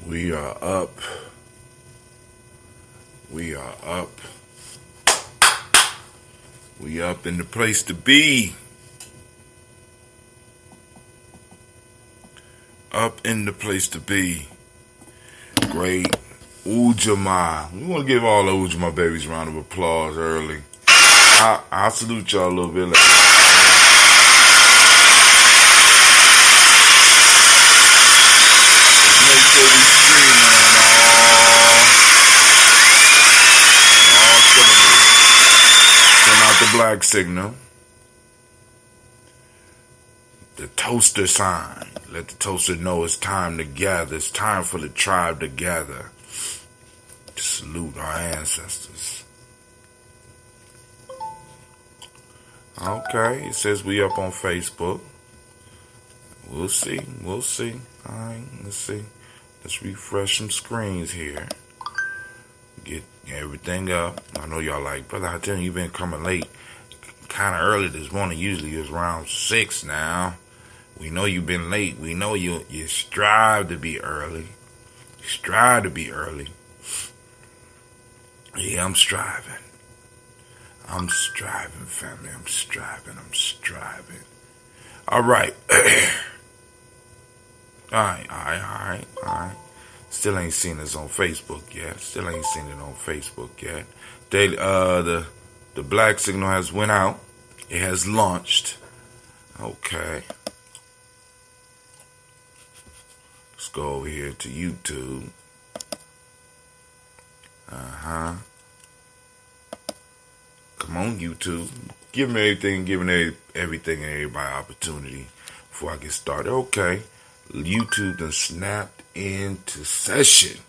We are up. We are up. We up in the place to be. Up in the place to be. Great Ujamaa. We want to give all the Ujamaa babies a round of applause early. I'll salute y'all a little bit later. Make sure we stream on all cylinders. Send out the black signal. The toaster sign. Let the toaster know it's time to gather. It's time for the tribe to gather. To salute our ancestors. Okay, it says we up on Facebook. We'll see. We'll see. All right, let's see. Let's refresh some screens here. Get everything up. I know y'all like, brother, I tell you, you've been coming late. Kind of early this morning. Usually it's around 6 now. We know you've been late. We know you strive to be early. You strive to be early. Yeah, I'm striving. I'm striving, family. I'm striving. I'm striving. All right. All right. Still ain't seen us on Facebook yet. Still ain't seen it on Facebook yet. The black signal has went out. It has launched. Okay. Let's go over here to YouTube. Come on, YouTube. Giving everything and everybody opportunity before I get started. Okay. YouTube done snapped into session.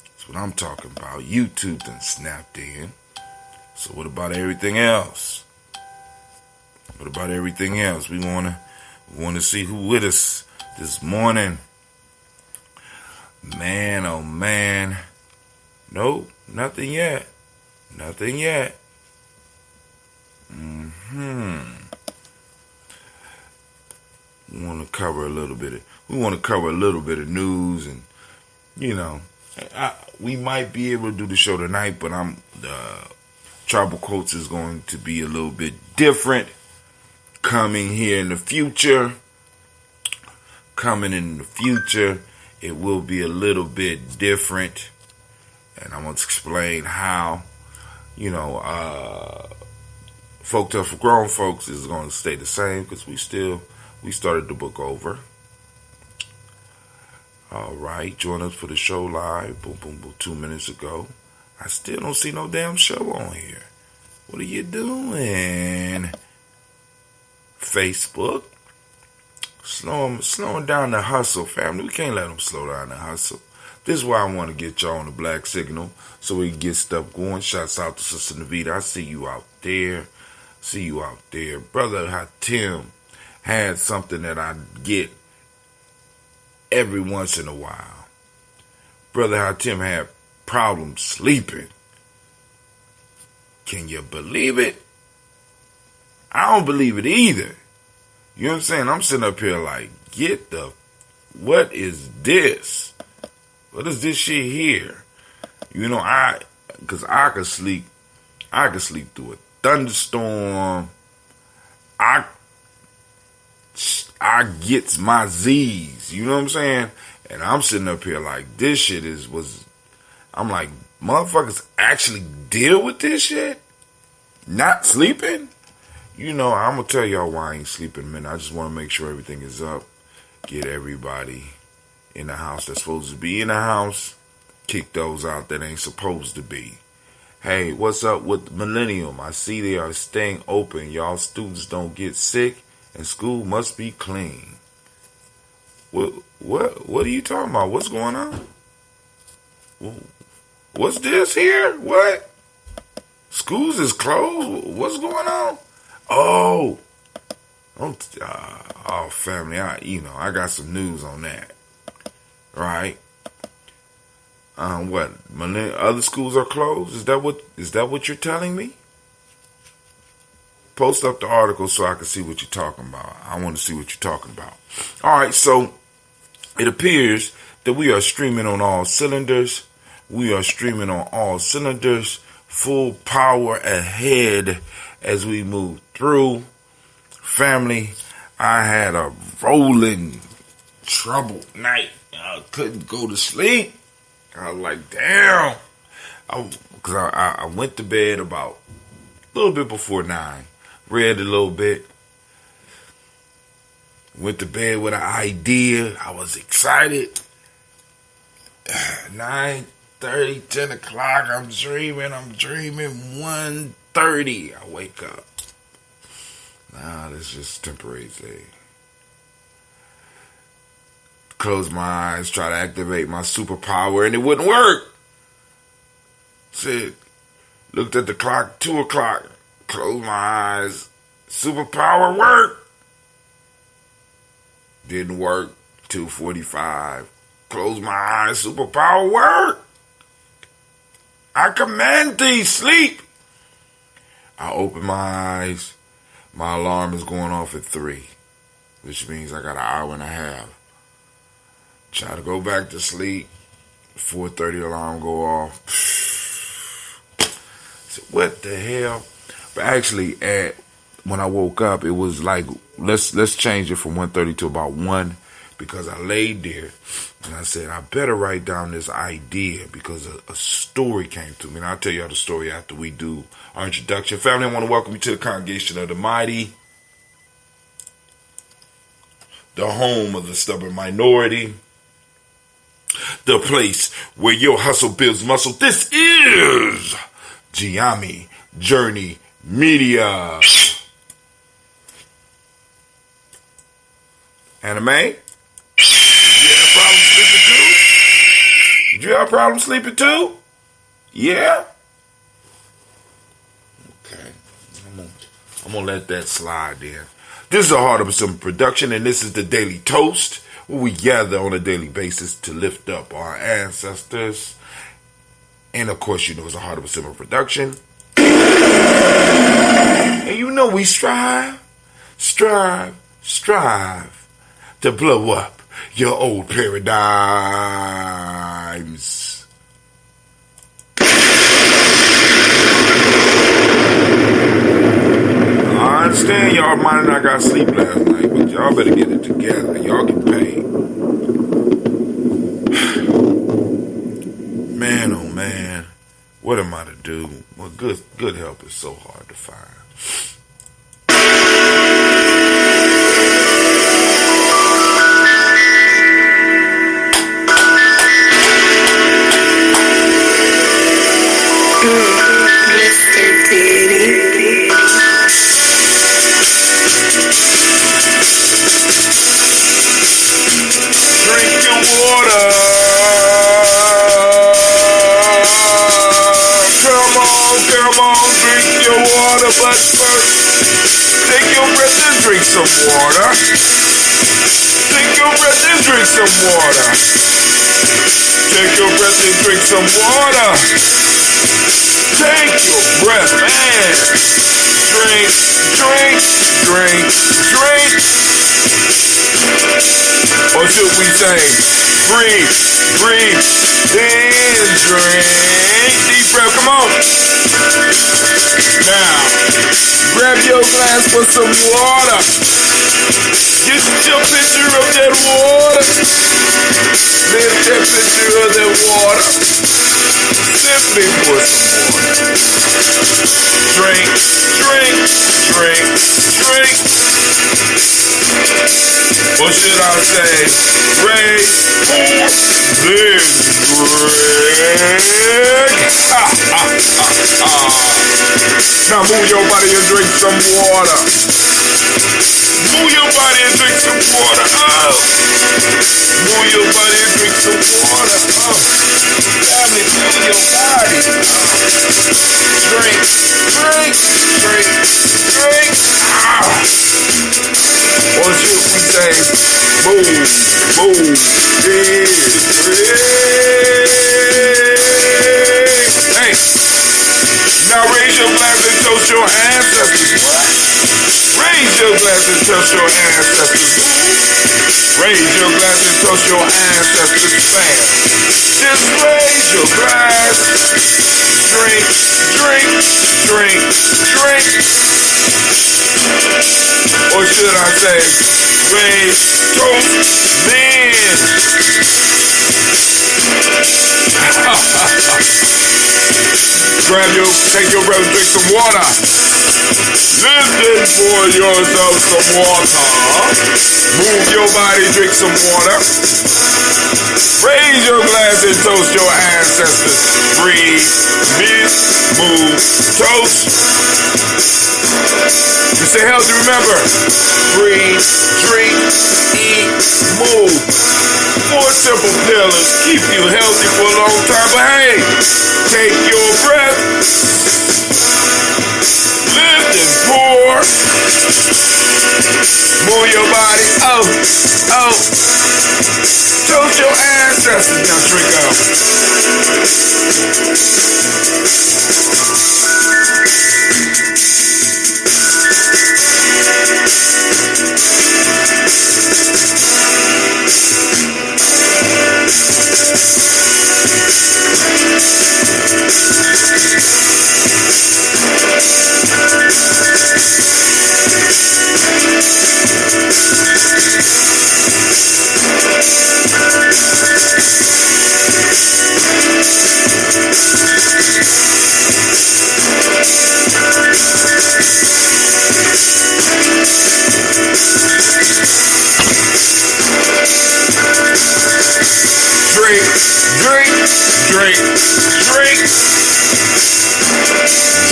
That's what I'm talking about. YouTube done snapped in. So what about everything else? What about everything else? We wanna see who with us this morning. Man, oh man. Nope, nothing yet. Nothing yet. We want to cover a little bit of news, and we might be able to do the show tonight, but Tribal Quotes is going to be a little bit different coming here in the future. It will be a little bit different, and I'm going to explain how. Folk Tale for Grown Folks is going to stay the same because we started the book over. All right, join us for the show live. Boom, boom, boom. 2 minutes ago. I still don't see no damn show on here. What are you doing? Facebook. Slowing down the hustle, family. We can't let them slow down the hustle. This is why I want to get y'all on the black signal so we can get stuff going. Shouts out to Sister Navita. I see you out there. Brother Hatim had something that I get every once in a while. Brother Hatim had problems sleeping. Can you believe it? I don't believe it either. You know what I'm saying? I'm sitting up here like, what is this? What is this shit here? Because I could sleep through a thunderstorm. I gets my Z's, you know what I'm saying? And I'm sitting up here like, this shit I'm like, motherfuckers actually deal with this shit? Not sleeping? I'm going to tell y'all why I ain't sleeping in a minute. I just want to make sure everything is up. Get everybody in the house that's supposed to be in the house. Kick those out that ain't supposed to be. Hey, what's up with Millennium? I see they are staying open. Y'all students don't get sick and school must be clean. What are you talking about? What's going on? What's this here? What? Schools is closed? What's going on? Oh, family, I got some news on that. Right? What? Other schools are closed? Is that what you're telling me? Post up the article so I can see what you're talking about. I want to see what you're talking about. All right, so it appears that we are streaming on all cylinders. We are streaming on all cylinders. Full power ahead as we move through. Family, I had a rolling, troubled night. I couldn't go to sleep. I was like, damn. Because I went to bed about a little bit before 9. Read a little bit. Went to bed with an idea. I was excited. 9:30, 10 o'clock. I'm dreaming. 1:30. I wake up. Nah, that's just temporary thing. Close my eyes, try to activate my superpower, and it wouldn't work. Said, looked at the clock, 2 o'clock. Closed my eyes. Superpower work. Didn't work. 2:45. Closed my eyes. Superpower work. I command thee, sleep. I open my eyes. My alarm is going off at 3, which means I got an hour and a half. Try to go back to sleep. 4:30 alarm go off. Said, what the hell? But actually, when I woke up, it was like, let's change it from 1:30 to about 1, because I laid there and I said, I better write down this idea because a story came to me. And I'll tell y'all the story after we do our introduction. Family, I want to welcome you to the congregation of the mighty, the home of the stubborn minority, the place where your hustle builds muscle. This is Gye-Nyame Journey Media. Anime? Did you have a problem sleeping too? Yeah? Okay. I'm gonna let that slide then. This is a Heart of a Simple production, and this is the Daily Toast, where we gather on a daily basis to lift up our ancestors. And of course, you know it's a Heart of a Simple production. And you know we strive to blow up your old paradigms. I understand y'all might not got sleep last night, but y'all better get it together. Y'all get paid. Man, oh man, what am I to do? Well, good help is so hard to find. But first, take your breath and drink some water. Take your breath and drink some water. Take your breath and drink some water. Take your breath, man. Drink. Or should we say, breathe, then drink. Deep breath, come on. Now, grab your glass for some water. Get your picture of that water. Lift that picture of that water. Simply pour some water. Drink. Or should I say, raise, pour, then drink. Now move your body and drink some water. Move your body and drink some water. Move your body and drink some water. Family, move your body. Drink. Or should we say, move, then drink. Hey. Now raise your glass and toast your ancestors. What? Raise your glass and toast your ancestors. Raise your glass and toast your ancestors, fam. Just raise your glass. Drink, drink, drink, drink. Or should I say, raise, toast, then. Take your breath and drink some water. Listen, pour yourself some water. Move your body, drink some water. Raise your glass and toast your ancestors. Breathe, miss, move, toast. To stay healthy, remember, breathe, drink, eat, move. 4 simple pillars keep you healthy for a long time. But hey, take your breath, lift and pour. Move your body, toast your ancestors. Now drink up.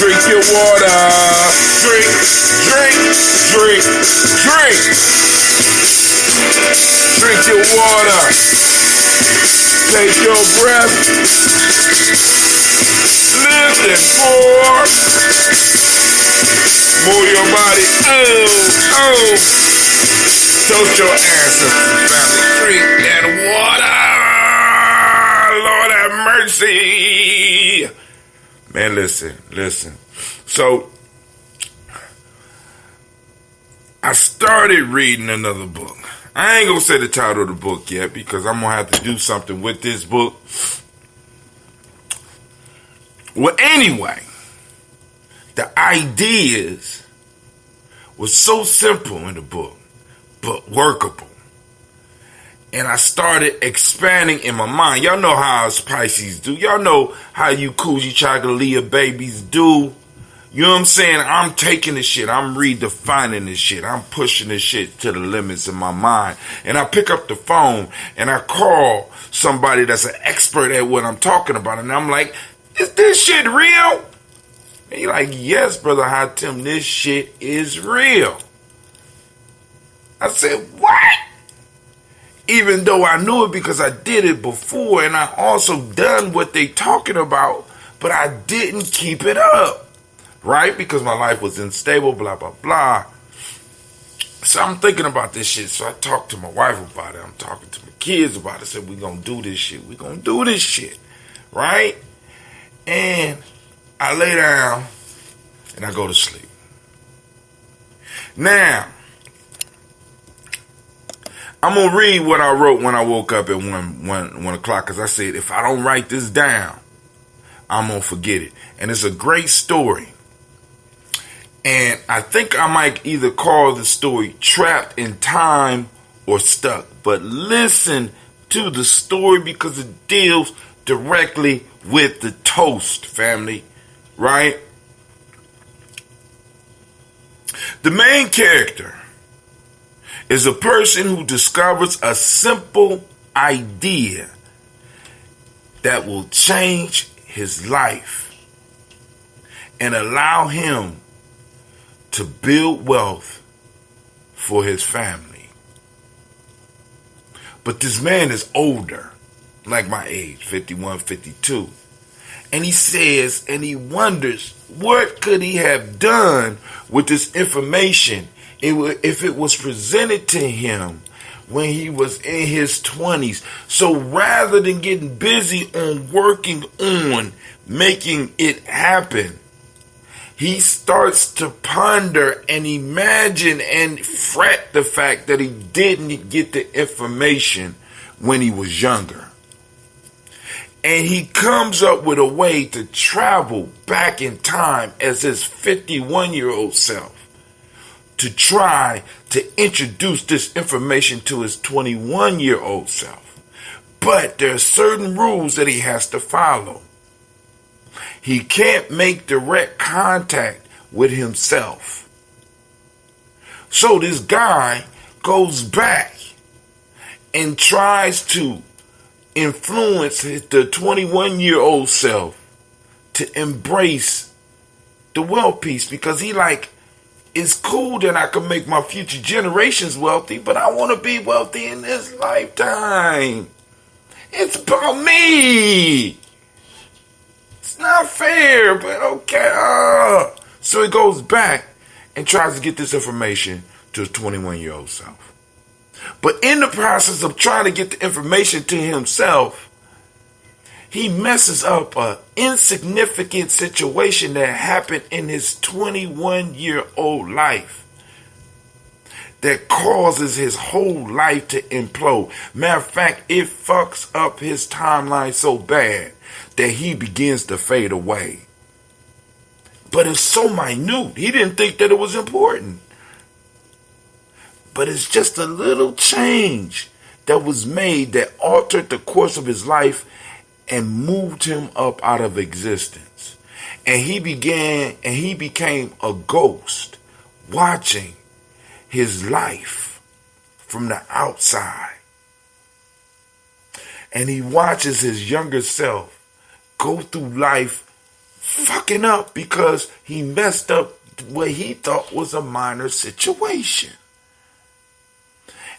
Drink your water. Drink. Drink your water. Take your breath. Lift and pour. Move your body. Toast your ancestors, family. Drink that water. Lord have mercy. Man, listen. So, I started reading another book. I ain't gonna say the title of the book yet because I'm gonna have to do something with this book. Well, anyway, the ideas were so simple in the book, but workable. And I started expanding in my mind. Y'all know how us Pisces do. Y'all know how you Coochie Chocolate babies do. You know what I'm saying? I'm taking this shit. I'm redefining this shit. I'm pushing this shit to the limits in my mind. And I pick up the phone and I call somebody that's an expert at what I'm talking about. And I'm like, is this shit real? And you're like, yes, brother Hatim, this shit is real. I said, what? Even though I knew it because I did it before and I also done what they talking about, but I didn't keep it up, right? Because my life was unstable, blah, blah, blah. So I'm thinking about this shit. So I talked to my wife about it. I'm talking to my kids about it. I said, we're going to do this shit. We're going to do this shit, right? And I lay down and I go to sleep. Now, I'm going to read what I wrote when I woke up at 1 o'clock because I said, if I don't write this down, I'm going to forget it. And it's a great story. And I think I might either call the story Trapped in Time or Stuck. But listen to the story because it deals directly with the toast, family, right? The main character is a person who discovers a simple idea that will change his life and allow him to build wealth for his family. But this man is older, like my age, 51, 52. And he says, and he wonders, what could he have done with this information if it was presented to him when he was in his 20s. So rather than getting busy on working on making it happen, he starts to ponder and imagine and fret the fact that he didn't get the information when he was younger. And he comes up with a way to travel back in time as his 51-year-old self to try to introduce this information to his 21-year-old self. But there are certain rules that he has to follow. He can't make direct contact with himself. So this guy goes back and tries to influence the 21-year-old self to embrace the wealth piece, because he like, it's cool that I can make my future generations wealthy, but I want to be wealthy in this lifetime. It's about me. It's not fair, but okay. So he goes back and tries to get this information to his 21-year-old self. But in the process of trying to get the information to himself, he messes up an insignificant situation that happened in his 21-year-old life that causes his whole life to implode. Matter of fact, it fucks up his timeline so bad that he begins to fade away. But it's so minute, he didn't think that it was important. But it's just a little change that was made that altered the course of his life and moved him up out of existence. And he became a ghost watching his life from the outside. And he watches his younger self go through life fucking up because he messed up what he thought was a minor situation.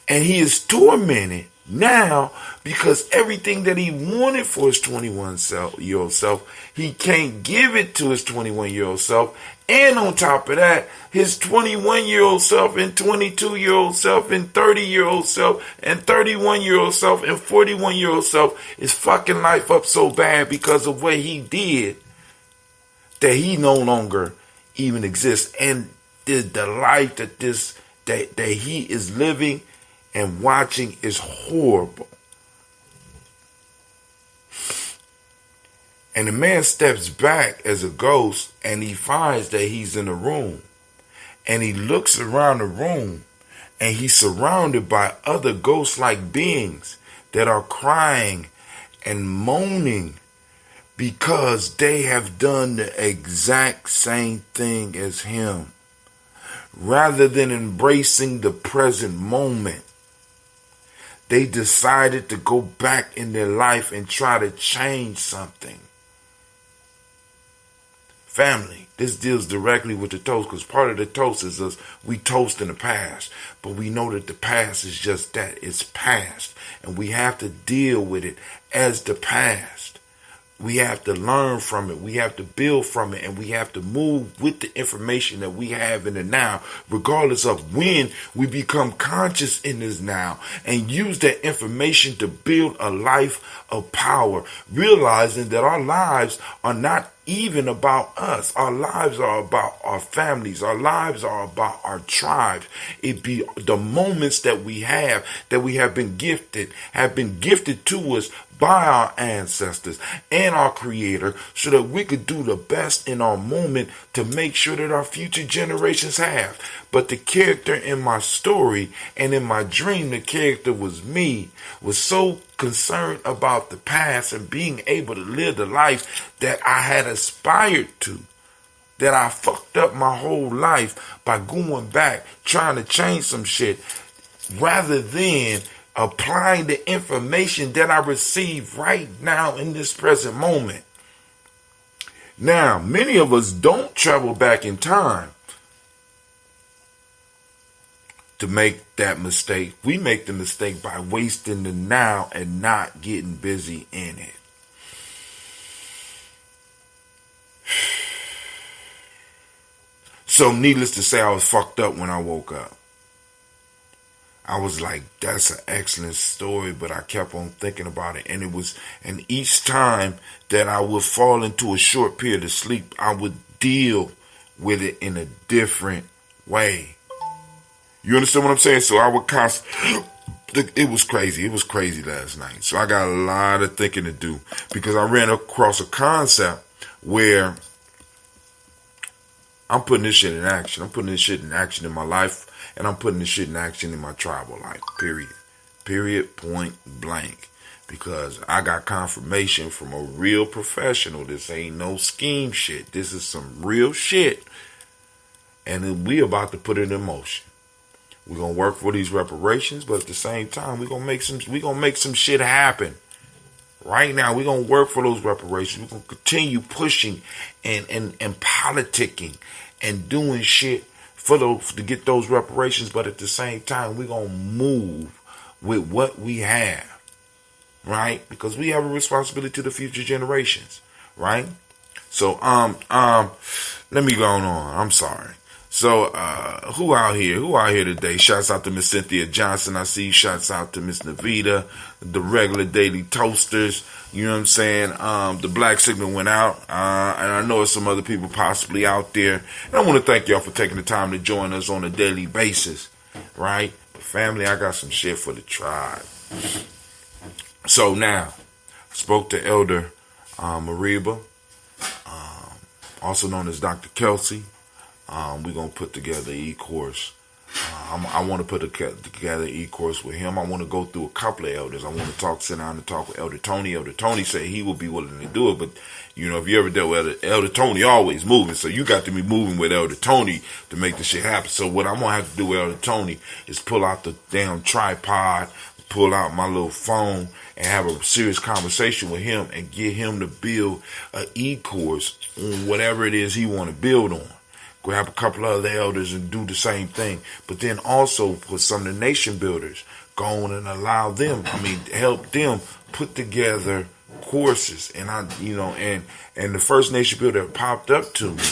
And he is tormented now because everything that he wanted for his 21-year-old self, he can't give it to his 21-year-old self. And on top of that, his 21-year-old self and 22-year-old self and 30-year-old self and 31-year-old self and 41-year-old self is fucking life up so bad because of what he did that he no longer even exists. And the life that he is living and watching is horrible. And the man steps back as a ghost and he finds that he's in a room. And he looks around the room and he's surrounded by other ghost-like beings that are crying and moaning because they have done the exact same thing as him. Rather than embracing the present moment, they decided to go back in their life and try to change something. Family, this deals directly with the toast, because part of the toast is us, we toast in the past, but we know that the past is just that, it's past, and we have to deal with it as the past. We have to learn from it, we have to build from it, and we have to move with the information that we have in the now, regardless of when we become conscious in this now, and use that information to build a life of power, realizing that our lives are not even about us. Our lives are about our families. Our lives are about our tribes. It be the moments that we have been gifted to us by our ancestors and our Creator, so that we could do the best in our moment to make sure that our future generations have. But the character in my story and in my dream, the character was me, was so concerned about the past and being able to live the life that I had aspired to, that I fucked up my whole life by going back, trying to change some shit, rather than applying the information that I receive right now in this present moment. Now, many of us don't travel back in time to make that mistake. We make the mistake by wasting the now and not getting busy in it. So needless to say, I was fucked up when I woke up. I was like, that's an excellent story, but I kept on thinking about it. And each time that I would fall into a short period of sleep, I would deal with it in a different way. You understand what I'm saying? So I would it was crazy. It was crazy last night. So I got a lot of thinking to do because I ran across a concept where I'm putting this shit in action. I'm putting this shit in action in my life, and I'm putting this shit in action in my tribal life. Period. Period. Point blank. Because I got confirmation from a real professional. This ain't no scheme shit. This is some real shit. And we about to put it in motion. We're gonna work for these reparations, but at the same time, we're gonna make some shit happen. Right now, we're gonna work for those reparations. We're gonna continue pushing and politicking and doing shit to get those reparations, but at the same time, we're gonna move with what we have. Right? Because we have a responsibility to the future generations. Right? So let me go on. I'm sorry. So, who out here? Who out here today? Shouts out to Miss Cynthia Johnson. I see you. Shouts out to Miss Navita, the regular daily toasters. You know what I'm saying? The Black Signal went out. And I know there's some other people possibly out there. And I want to thank y'all for taking the time to join us on a daily basis. Right? But family, I got some shit for the tribe. So now, I spoke to Elder Mariba, also known as Dr. Kelsey. We're going to put together an e-course. I want to put together an e-course with him. I want to go through a couple of elders. I want to sit down and talk with Elder Tony. Elder Tony said he would be willing to do it. But, you know, if you ever dealt with Elder Tony, always moving. So you got to be moving with Elder Tony to make this shit happen. So what I'm going to have to do with Elder Tony is pull out the damn tripod, pull out my little phone, and have a serious conversation with him and get him to build an e-course on whatever it is he want to build on. Grab a couple of other elders and do the same thing. But then also put some of the nation builders, go on and allow them, help them put together courses. And and the first nation builder popped up to me.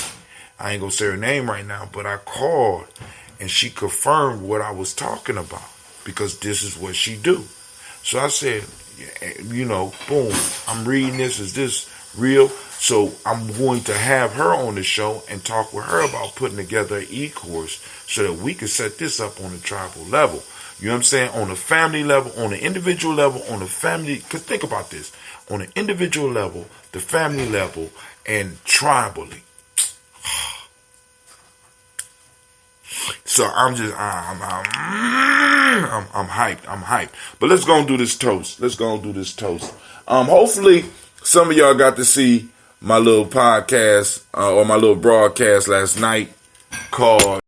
I ain't gonna say her name right now, but I called and she confirmed what I was talking about because this is what she do. So I said, boom, I'm reading this. Is this real? So I'm going to have her on the show and talk with her about putting together an e-course so that we can set this up on the tribal level. You know what I'm saying? On the family level, on the individual level, on the family. Because think about this. On the individual level, the family level, and tribally. So I'm hyped. I'm hyped. But let's go and do this toast. Hopefully some of y'all got to see my little podcast or my little broadcast last night called